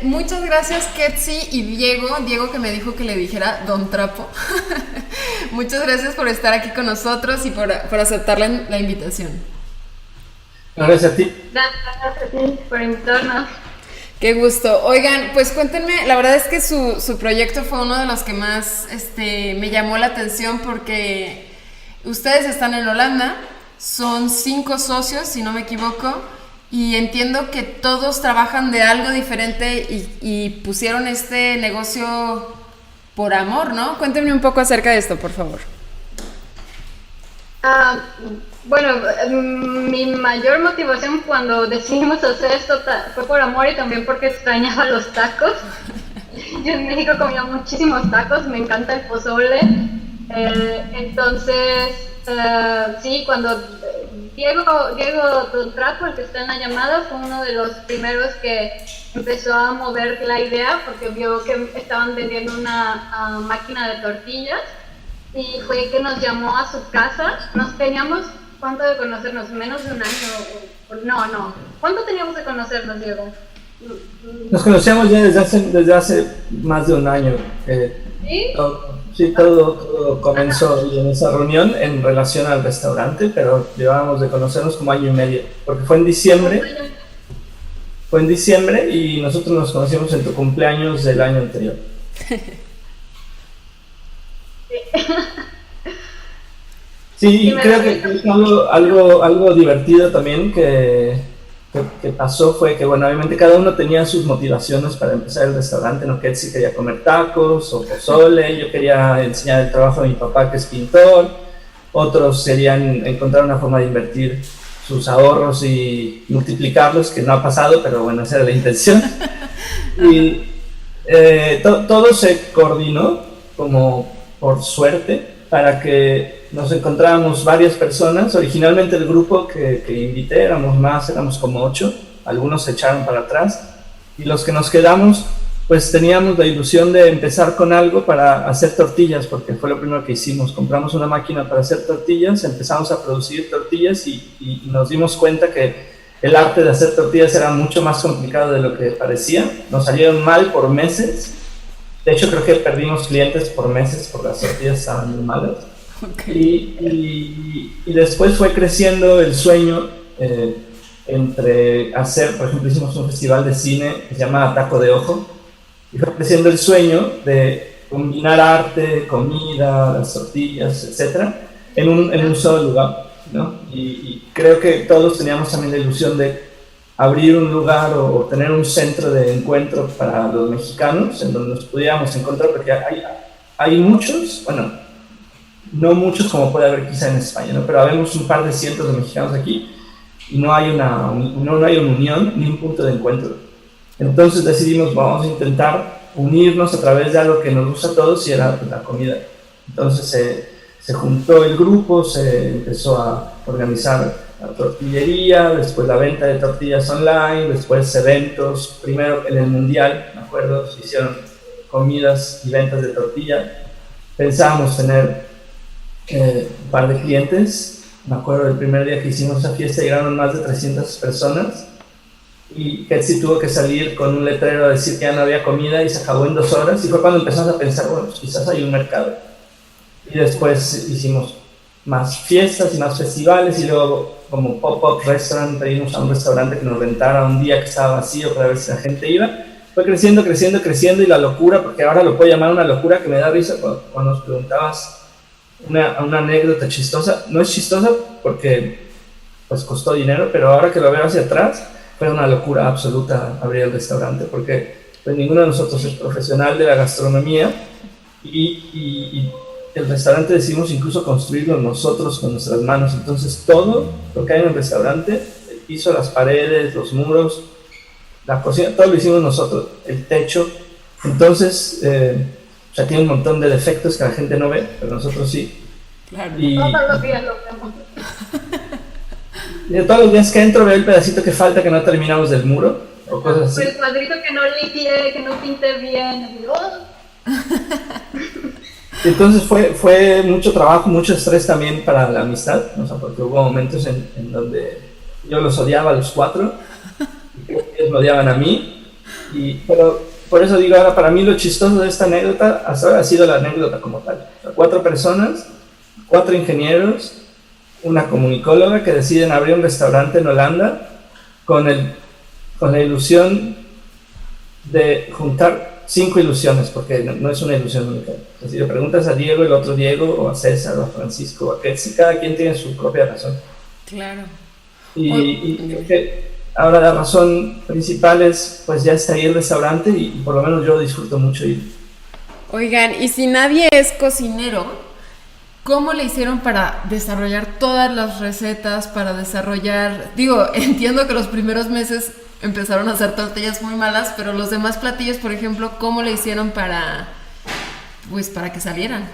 Muchas gracias Ketsi y Diego que me dijo que le dijera Don Trapo. Muchas gracias por estar aquí con nosotros y por aceptar la invitación. Gracias a ti. Gracias a ti por invitarnos. Qué gusto. Oigan, pues cuéntenme, la verdad es que su proyecto fue uno de los que más me llamó la atención porque ustedes están en Holanda, son 5 socios, si no me equivoco, y entiendo que todos trabajan de algo diferente y pusieron este negocio por amor, ¿no? Cuéntenme un poco acerca de esto, por favor. Bueno, mi mayor motivación cuando decidimos hacer esto fue por amor y también porque extrañaba los tacos. Yo en México comía muchísimos tacos, me encanta el pozole. Entonces, sí, cuando Diego Trapo, el que está en la llamada, fue uno de los primeros que empezó a mover la idea porque vio que estaban vendiendo una máquina de tortillas y fue que nos llamó a su casa. Nos teníamos, ¿cuánto de conocernos? Menos de un año. No. ¿Cuánto teníamos de conocernos, Diego? Nos conocíamos ya desde hace más de un año. ¿Sí? Todo comenzó en esa reunión en relación al restaurante, pero llevábamos de conocernos como año y medio, porque fue en diciembre. Fue en diciembre y nosotros nos conocimos en tu cumpleaños del año anterior. Sí, creo que algo divertido también que pasó fue que, bueno, obviamente cada uno tenía sus motivaciones para empezar el restaurante, ¿no? Ketsi quería comer tacos o pozole, yo quería enseñar el trabajo de mi papá que es pintor, otros querían encontrar una forma de invertir sus ahorros y multiplicarlos, que no ha pasado, pero bueno, esa era la intención. Y todo se coordinó como por suerte para que nos encontráramos varias personas. Originalmente el grupo que invité éramos como 8, algunos se echaron para atrás y los que nos quedamos pues teníamos la ilusión de empezar con algo para hacer tortillas, porque fue lo primero que hicimos. Compramos una máquina para hacer tortillas, empezamos a producir tortillas y nos dimos cuenta que el arte de hacer tortillas era mucho más complicado de lo que parecía. Nos salieron mal por meses. De hecho, creo que perdimos clientes por meses porque las tortillas estaban muy malas. Okay. Y después fue creciendo el sueño entre hacer, por ejemplo, hicimos un festival de cine que se llama Taco de Ojo, y fue creciendo el sueño de combinar arte, comida, las tortillas, etcétera, en un solo lugar, ¿no? Y creo que todos teníamos también la ilusión de abrir un lugar o tener un centro de encuentro para los mexicanos en donde nos pudiéramos encontrar, porque hay muchos, bueno, no muchos como puede haber quizá en España, ¿no? Pero habemos un par de cientos de mexicanos aquí y no hay una unión ni un punto de encuentro. Entonces decidimos, vamos a intentar unirnos a través de algo que nos gusta a todos, y era la comida. Entonces se juntó el grupo, se empezó a organizar la tortillería, después la venta de tortillas online, después eventos, primero en el Mundial, me acuerdo, se hicieron comidas y ventas de tortilla. Pensábamos tener un par de clientes. Me acuerdo del primer día que hicimos esa fiesta llegaron más de 300 personas y Ketsi tuvo que salir con un letrero a decir que ya no había comida y se acabó en 2 horas, y fue cuando empezamos a pensar, bueno, pues quizás hay un mercado. Y después hicimos más fiestas y más festivales, y luego como pop-up restaurant pedimos a un restaurante que nos rentara un día que estaba vacío para ver si la gente iba. Fue creciendo y la locura, porque ahora lo puedo llamar una locura, que me da risa cuando nos preguntabas una anécdota chistosa. No es chistosa porque pues costó dinero, pero ahora que lo veo hacia atrás fue una locura absoluta abrir el restaurante, porque pues ninguno de nosotros es profesional de la gastronomía, y el restaurante decidimos incluso construirlo nosotros con nuestras manos. Entonces todo lo que hay en el restaurante, el piso, las paredes, los muros, la cocina, todo lo hicimos nosotros, el techo. Entonces o sea, tiene un montón de defectos que la gente no ve, pero nosotros sí. Claro. Todos los días lo vemos. Y todos los días que entro veo el pedacito que falta, que no terminamos del muro, o cosas así. El cuadrito que no limpie, que no pinte bien. Entonces fue mucho trabajo, mucho estrés también para la amistad, o sea, porque hubo momentos en donde yo los odiaba a los 4, y ellos me odiaban a mí, Pero por eso digo, ahora para mí lo chistoso de esta anécdota hasta ahora ha sido la anécdota como tal. 4 personas, 4 ingenieros, una comunicóloga que deciden abrir un restaurante en Holanda con la ilusión de juntar 5 ilusiones, porque no es una ilusión única. Si le preguntas a Diego, el otro Diego, o a César, o a Francisco, o a Ketsi, cada quien tiene su propia razón. Claro. Y creo que ahora la razón principal es, pues ya está ahí el restaurante y por lo menos yo disfruto mucho ir. Oigan, y si nadie es cocinero, ¿cómo le hicieron para desarrollar todas las recetas, para desarrollar... Digo, entiendo que los primeros meses empezaron a hacer tortillas muy malas, pero los demás platillos, por ejemplo, ¿cómo le hicieron para que salieran?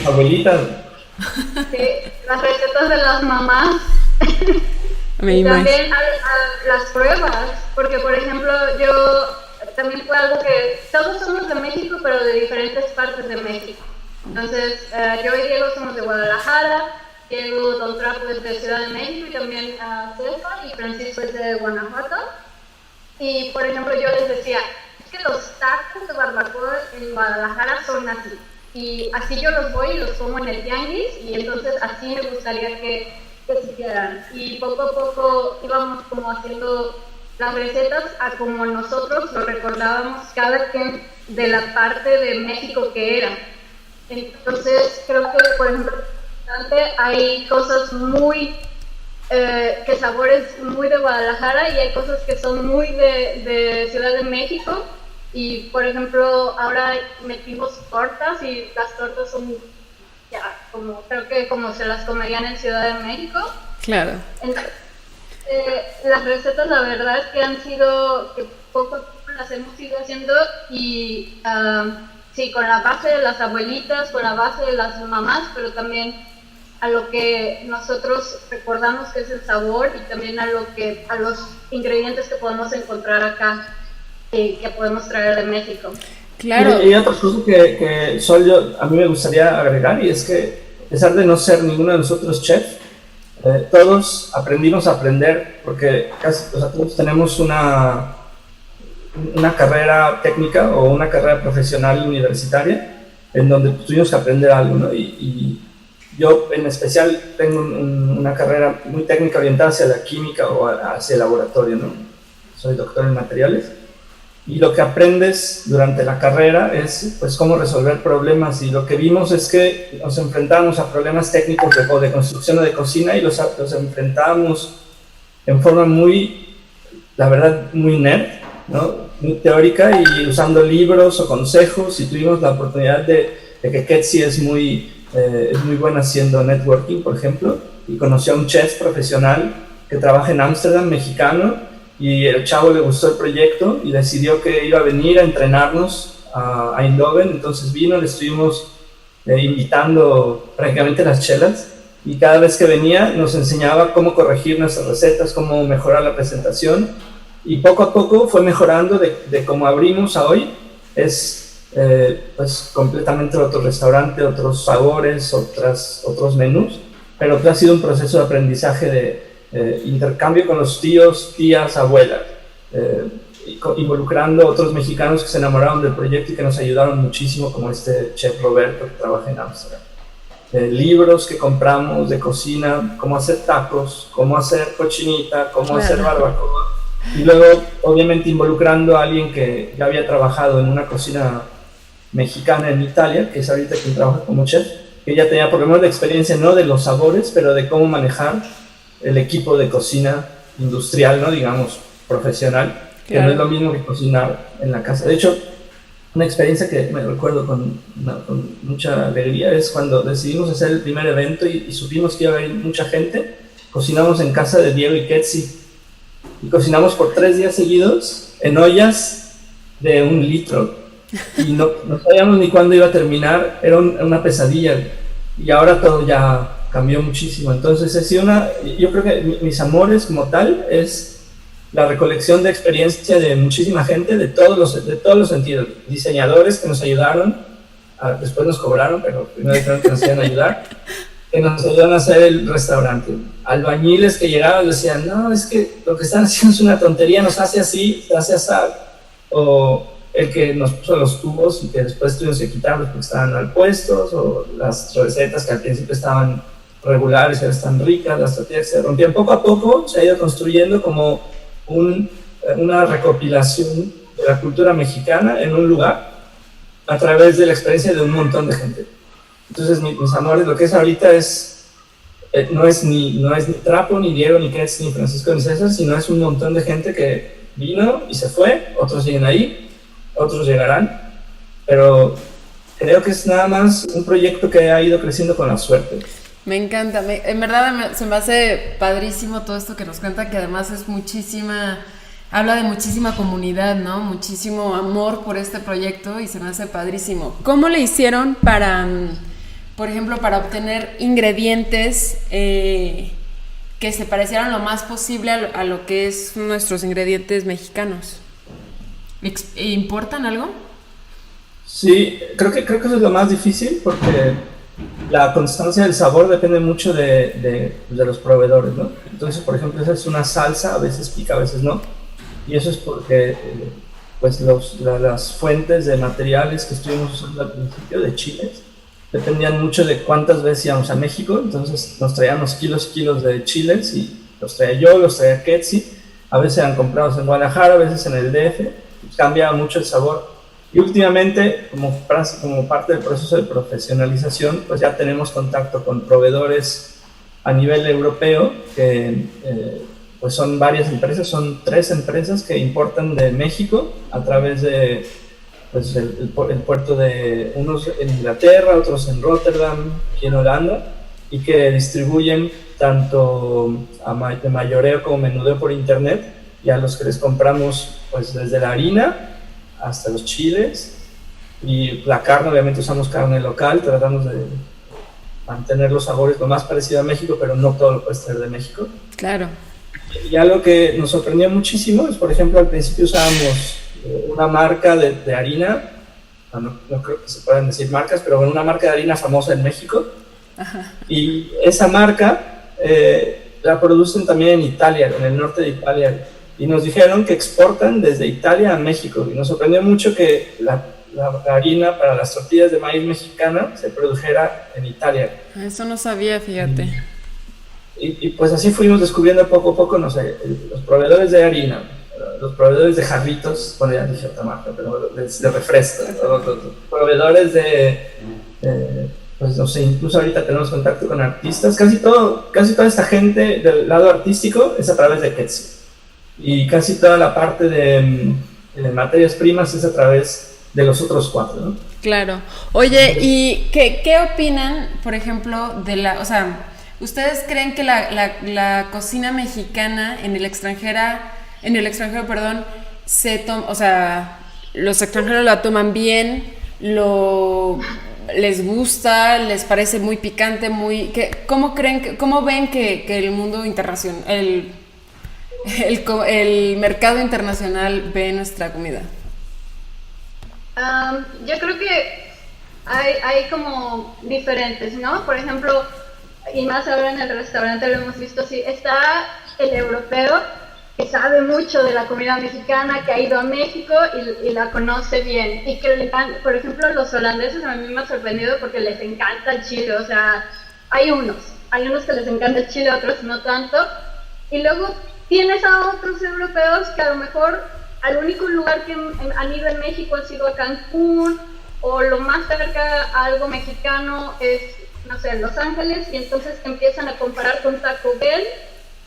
Abuelita. Sí, las recetas de las mamás. Y también las pruebas, porque por ejemplo yo también fue algo que todos somos de México, pero de diferentes partes de México. Entonces yo y Diego somos de Guadalajara, Diego Don Trapo es de Ciudad de México y también César y Francisco es de Guanajuato. Y por ejemplo yo les decía, es que los tacos de barbacoa en Guadalajara son así. Y así yo los voy y los como en el tianguis y entonces así me gustaría que se hicieran. Y poco a poco íbamos como haciendo las recetas a como nosotros lo recordábamos cada quien de la parte de México que era. Entonces creo que por ejemplo hay cosas muy que sabores muy de Guadalajara y hay cosas que son muy de Ciudad de México. Y por ejemplo ahora metimos tortas y las tortas son ya como creo que como se las comerían en Ciudad de México. Claro. Entonces, las recetas la verdad es que han sido que poco a poco las hemos ido haciendo y sí, con la base de las abuelitas, con la base de las mamás, pero también a lo que nosotros recordamos que es el sabor y también a los ingredientes que podemos encontrar acá que podemos traer de México. Claro. Y otra cosa que a mí me gustaría agregar, y es que a pesar de no ser ninguno de nosotros chef, todos aprendimos a aprender, porque todos tenemos una carrera técnica o una carrera profesional universitaria en donde tuvimos que aprender algo, ¿no? Y yo en especial tengo una carrera muy técnica orientada hacia la química o hacia el laboratorio, ¿no? Soy doctor en materiales. Y lo que aprendes durante la carrera es pues cómo resolver problemas, y lo que vimos es que nos enfrentábamos a problemas técnicos de construcción o de cocina y los enfrentábamos en forma muy, la verdad, muy nerd, ¿no? Muy teórica y usando libros o consejos, y tuvimos la oportunidad de que Ketsi es muy buena haciendo networking, por ejemplo, y conoció a un chef profesional que trabaja en Ámsterdam, mexicano, y el chavo le gustó el proyecto y decidió que iba a venir a entrenarnos a Eindhoven. Entonces vino, le estuvimos invitando prácticamente las chelas, y cada vez que venía nos enseñaba cómo corregir nuestras recetas, cómo mejorar la presentación, y poco a poco fue mejorando de cómo abrimos a hoy. Es pues completamente otro restaurante, otros sabores, otros menús, pero ha sido un proceso de aprendizaje de intercambio con los tíos, tías, abuelas, involucrando a otros mexicanos que se enamoraron del proyecto y que nos ayudaron muchísimo, como este chef Roberto que trabaja en Ámsterdam. Libros que compramos de cocina, cómo hacer tacos, cómo hacer cochinita, cómo hacer barbacoa, y luego obviamente involucrando a alguien que ya había trabajado en una cocina mexicana en Italia, que es ahorita quien trabaja como chef, que ya tenía por lo menos la experiencia no de los sabores, pero de cómo manejar el equipo de cocina industrial, ¿no? Digamos, profesional, claro, que no es lo mismo que cocinar en la casa. De hecho, una experiencia que me recuerdo con mucha alegría es cuando decidimos hacer el primer evento y supimos que iba a haber mucha gente. Cocinamos en casa de Diego y Ketsi, y cocinamos por 3 días seguidos en ollas de 1 litro, y no sabíamos ni cuándo iba a terminar. Era una pesadilla, y ahora todo ya cambió muchísimo. Entonces yo creo que mis amores como tal es la recolección de experiencia de muchísima gente de todos los sentidos. Diseñadores que nos ayudaron, después nos cobraron, pero primero dijeron que nos iban a ayudar, que nos ayudaron a hacer el restaurante. Albañiles que llegaban y decían, no, es que lo que están haciendo es una tontería, nos hace así, se hace así. o el que nos puso los tubos y que después tuvimos que quitarlos porque estaban mal puestos, o las recetas que al principio estaban regulares y ahora están ricas, las tortillas se rompían. Poco a poco se ha ido construyendo como una recopilación de la cultura mexicana en un lugar a través de la experiencia de un montón de gente. Entonces, mis amores, lo que es ahorita no es ni Trapo, ni Diego, ni Ketz, ni Francisco, ni César, sino es un montón de gente que vino y se fue, otros siguen ahí, otros llegarán, pero creo que es nada más un proyecto que ha ido creciendo con la suerte. Me encanta, en verdad se me hace padrísimo todo esto que nos cuenta, que además es habla de muchísima comunidad, ¿no? Muchísimo amor por este proyecto y se me hace padrísimo. ¿Cómo le hicieron por ejemplo, para obtener ingredientes que se parecieran lo más posible a lo que es nuestros ingredientes mexicanos? ¿Importan algo? Sí, creo que eso es lo más difícil, porque la constancia del sabor depende mucho de los proveedores, ¿no? Entonces, por ejemplo, esa es una salsa, a veces pica, a veces no, y eso es porque pues las fuentes de materiales que estuvimos usando al principio, de chiles, dependían mucho de cuántas veces íbamos a México. Entonces nos traíamos kilos de chiles, y los traía yo, los traía Ketsi, a veces eran comprados en Guadalajara, a veces en el DF, pues cambiaba mucho el sabor. Y últimamente, como parte del proceso de profesionalización, pues ya tenemos contacto con proveedores a nivel europeo, que pues son varias empresas, son 3 empresas que importan de México a través de pues el puerto de unos en Inglaterra, otros en Rotterdam, aquí en Holanda, y que distribuyen tanto de mayoreo como menudeo por internet, y a los que les compramos pues desde la harina hasta los chiles, y la carne, obviamente usamos carne local, tratamos de mantener los sabores lo más parecido a México, pero no todo lo puede traer de México. Claro. Y algo que nos sorprendió muchísimo es, por ejemplo, al principio usábamos una marca de harina, no creo que se puedan decir marcas, pero bueno, una marca de harina famosa en México. Ajá. Y esa marca la producen también en Italia, en el norte de Italia, y nos dijeron que exportan desde Italia a México, y nos sorprendió mucho que la harina para las tortillas de maíz mexicana se produjera en Italia. Eso no sabía, fíjate. Y pues así fuimos descubriendo poco a poco, no sé, los proveedores de harina, los proveedores de jarritos, bueno, ya dije otra marca, pero de refrescos, los proveedores pues no sé, incluso ahorita tenemos contacto con artistas, casi toda esta gente del lado artístico es a través de Ketsi, y casi toda la parte de materias primas es a través de los otros 4, ¿no? Claro. Oye, ¿y qué opinan, por ejemplo, o sea, ustedes creen que la cocina mexicana en el extranjero, perdón, o sea, los extranjeros la toman bien, les gusta, les parece muy picante, ¿cómo ven que el mundo internacional, el mercado internacional ve nuestra comida? Yo creo que hay como diferentes, ¿no? Por ejemplo, y más ahora en el restaurante lo hemos visto, sí, está el europeo que sabe mucho de la comida mexicana, que ha ido a México y la conoce bien, y que por ejemplo, los holandeses a mí me ha sorprendido porque les encanta el chile. O sea, hay unos que les encanta el chile, otros no tanto, y luego tienes a otros europeos que a lo mejor al único lugar que han ido en México ha sido a Cancún, o lo más cerca a algo mexicano es, no sé, Los Ángeles, y entonces empiezan a comparar con Taco Bell,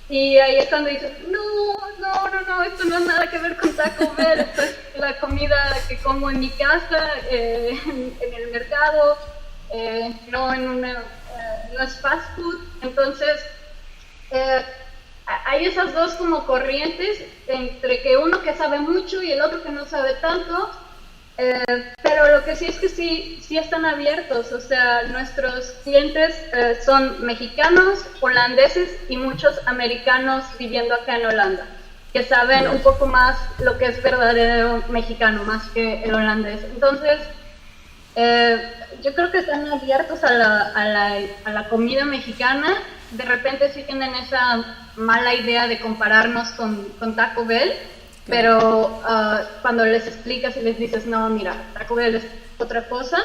y ahí es cuando dices, no, esto no es nada que ver con Taco Bell, esto es la comida que como en mi casa, en el mercado, no es fast food. Entonces, hay esas dos como corrientes, entre que uno que sabe mucho y el otro que no sabe tanto, pero lo que sí es que sí están abiertos. O sea, nuestros clientes son mexicanos, holandeses y muchos americanos viviendo acá en Holanda, que saben un poco más lo que es verdadero mexicano, más que el holandés. Entonces, yo creo que están abiertos a la comida mexicana. De repente sí tienen esa mala idea de compararnos con Taco Bell, pero cuando les explicas y les dices, no, mira, Taco Bell es otra cosa,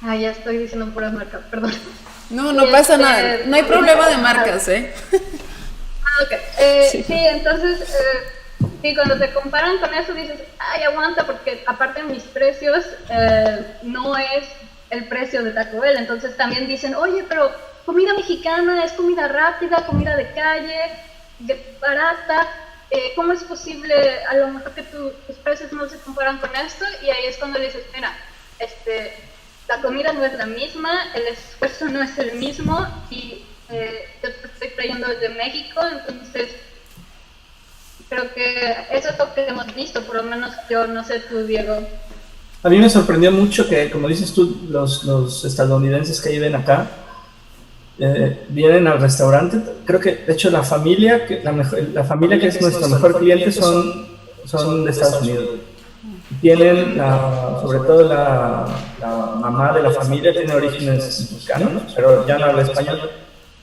ya estoy diciendo puras marcas, perdón. No pasa nada, no hay problema de marcas, ¿eh? Sí, entonces, sí, cuando te comparan con eso dices, ay, aguanta, porque aparte mis precios no es el precio de Taco Bell, entonces también dicen, oye, pero comida mexicana es comida rápida, comida de calle, barata, ¿cómo es posible a lo mejor que tus precios no se comparan con esto? Y ahí es cuando le dices, mira, la comida no es la misma, el esfuerzo no es el mismo, y yo te estoy trayendo desde México, entonces creo que eso es lo que hemos visto, por lo menos yo, no sé tú, Diego. A mí me sorprendió mucho que, como dices tú, los estadounidenses que viven acá vienen al restaurante. Creo que, de hecho, la familia que es nuestro mexor cliente son de Estados Unidos. Tienen, sobre todo la mamá de la familia tiene orígenes mexicanos, pero ya no habla español,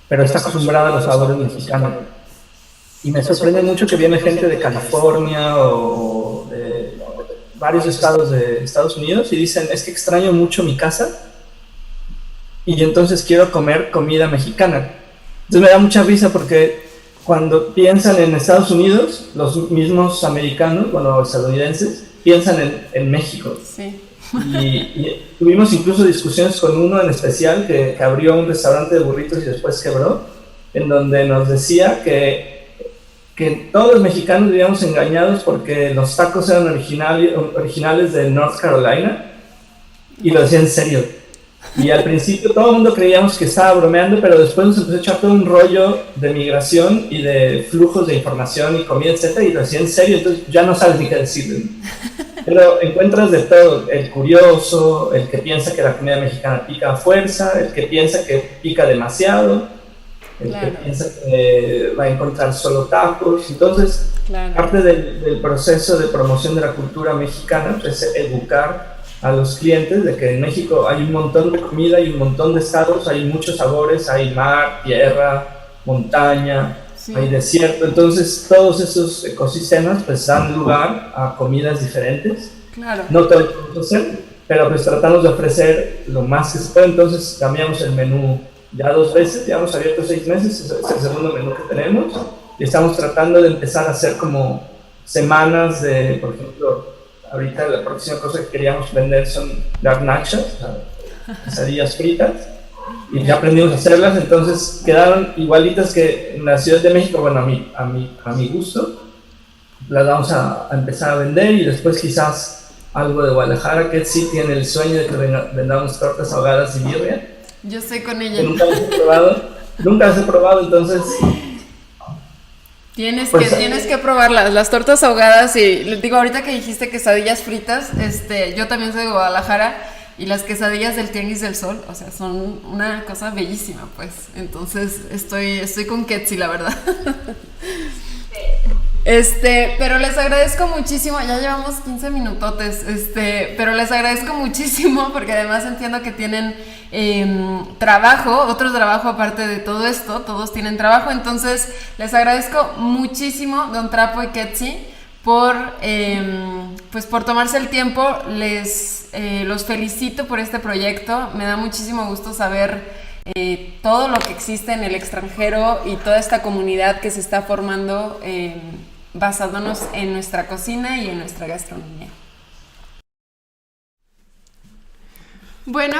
pero está acostumbrada a los sabores mexicanos. Y me sorprende mucho que viene gente de California o de varios estados de Estados Unidos y dicen, es que extraño mucho mi casa y entonces quiero comer comida mexicana. Entonces me da mucha risa porque cuando piensan en Estados Unidos, los mismos americanos, bueno, estadounidenses, piensan en México. Sí. Y tuvimos incluso discusiones con uno en especial que abrió un restaurante de burritos y después quebró, en donde nos decía que todos los mexicanos vivíamos engañados porque los tacos eran originales de North Carolina, y lo decía en serio. Y al principio todo el mundo creíamos que estaba bromeando, pero después nos empezó a echar todo un rollo de migración y de flujos de información y comida, etcétera, y lo decía en serio, entonces ya no sabes ni qué decirle. Pero encuentras de todo, el curioso, el que piensa que la comida mexicana pica a fuerza, el que piensa que pica demasiado, el que piensa que va a encontrar solo tacos. Entonces, parte del proceso de promoción de la cultura mexicana es educar a los clientes de que en México hay un montón de comida, hay un montón de estados, hay muchos sabores, hay mar, tierra, montaña, hay desierto. Entonces, todos esos ecosistemas pues dan lugar a comidas diferentes. No todo lo podemos hacer, pero pues tratamos de ofrecer lo más que se puede. Entonces, cambiamos el menú ya 2 veces, ya hemos abierto 6 meses, es el segundo menú que tenemos, y estamos tratando de empezar a hacer como semanas de, por ejemplo, ahorita la próxima cosa que queríamos vender son garnachas, quesadillas fritas, y ya aprendimos a hacerlas, entonces quedaron igualitas que en la Ciudad de México. Bueno, a mi gusto, las vamos a empezar a vender, y después quizás algo de Guadalajara, que sí tiene el sueño de que vendamos tortas ahogadas y birria. Yo estoy con ella. Nunca las he probado, entonces... Tienes que probarlas, las tortas ahogadas. Y les digo, ahorita que dijiste quesadillas fritas, yo también soy de Guadalajara, y las quesadillas del Tianguis del Sol, o sea, son una cosa bellísima, pues. Entonces estoy con Ketsi, la verdad. Pero les agradezco muchísimo, ya llevamos 15 minutotes, pero les agradezco muchísimo porque además entiendo que tienen otro trabajo aparte de todo esto, todos tienen trabajo, entonces les agradezco muchísimo, Don Trapo y Ketsi, por tomarse el tiempo. Los felicito por este proyecto, me da muchísimo gusto saber todo lo que existe en el extranjero y toda esta comunidad que se está formando basándonos en nuestra cocina y en nuestra gastronomía. Bueno,